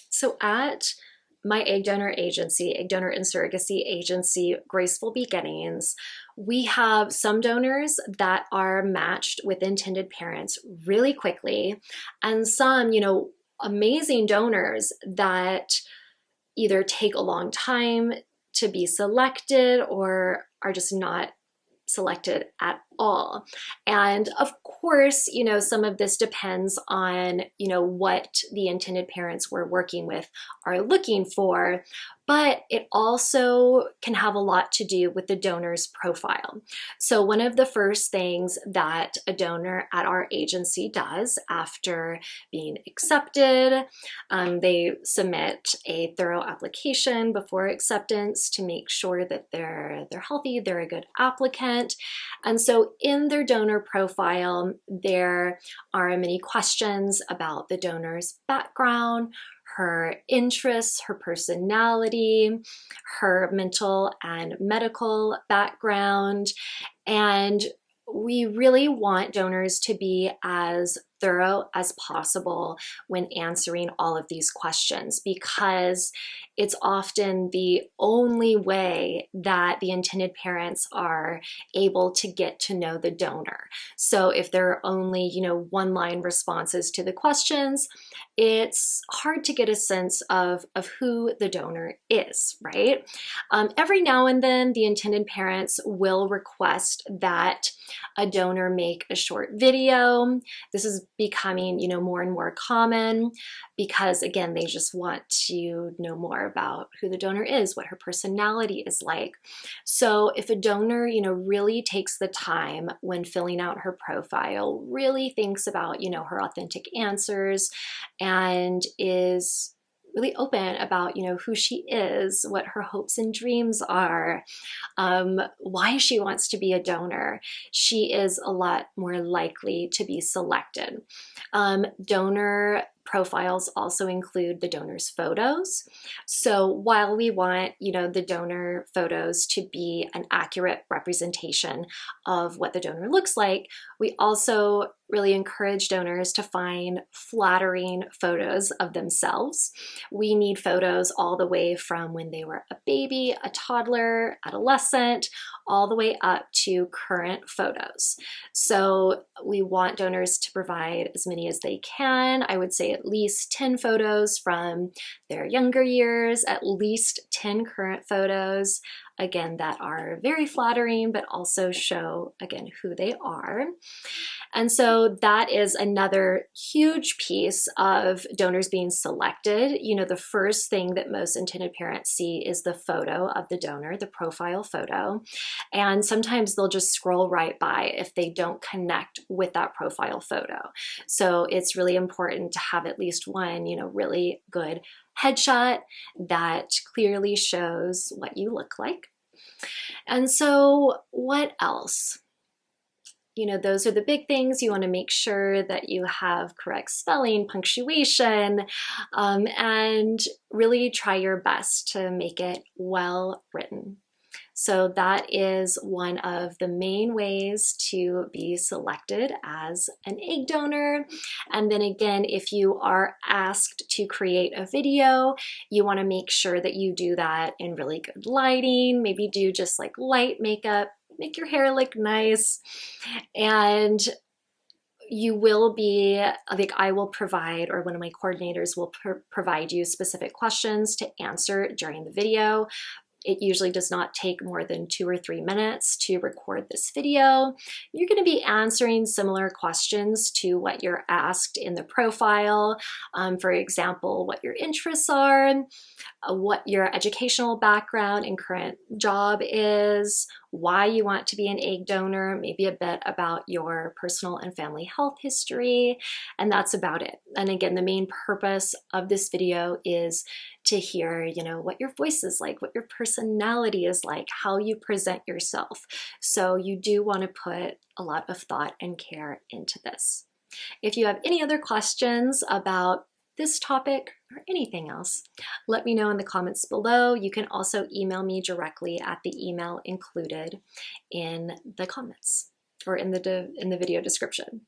So at my egg donor agency, egg donor and surrogacy agency, Graceful Beginnings, we have some donors that are matched with intended parents really quickly, and some, amazing donors that either take a long time to be selected or are just not selected at all. And of course, some of this depends on, what the intended parents we're working with are looking for, but it also can have a lot to do with the donor's profile. So one of the first things that a donor at our agency does after being accepted, they submit a thorough application before acceptance to make sure that they're healthy, they're a good applicant. And so in their donor profile, there are many questions about the donor's background, her interests, her personality, her mental and medical background. And we really want donors to be as thorough as possible when answering all of these questions, because it's often the only way that the intended parents are able to get to know the donor. So if there are only, one-line responses to the questions, it's hard to get a sense of who the donor is, right? Every now and then, the intended parents will request that a donor make a short video. This is becoming, more and more common because, again, they just want to know more about who the donor is, what her personality is like. So if a donor, really takes the time when filling out her profile, really thinks about, her authentic answers, and is really open about, who she is, what her hopes and dreams are, why she wants to be a donor, she is a lot more likely to be selected. Donor profiles also include the donor's photos. So while we want, the donor photos to be an accurate representation of what the donor looks like, we also really encourage donors to find flattering photos of themselves. We need photos all the way from when they were a baby, a toddler, adolescent, all the way up to current photos. So we want donors to provide as many as they can. I would say at least 10 photos from their younger years, at least 10 current photos, again, that are very flattering, but also show, again, who they are. And so that is another huge piece of donors being selected. The first thing that most intended parents see is the photo of the donor, the profile photo. And sometimes they'll just scroll right by if they don't connect with that profile photo. So it's really important to have at least one, really good headshot that clearly shows what you look like. And so what else? Those are the big things. You want to make sure that you have correct spelling, punctuation, and really try your best to make it well written. So that is one of the main ways to be selected as an egg donor. And then again, if you are asked to create a video, you want to make sure that you do that in really good lighting, maybe do just like light makeup, make your hair look nice, and you will be, like, I will provide, or one of my coordinators will provide you specific questions to answer during the video. It usually does not take more than 2 or 3 minutes to record this video. You're going to be answering similar questions to what you're asked in the profile. For example, what your interests are, what your educational background and current job is, why you want to be an egg donor, maybe a bit about your personal and family health history, and that's about it. And again, the main purpose of this video is to hear, what your voice is like, what your personality is like, how you present yourself. So you do want to put a lot of thought and care into this. If you have any other questions about this topic or anything else, let me know in the comments below. You can also email me directly at the email included in the comments or in the video description.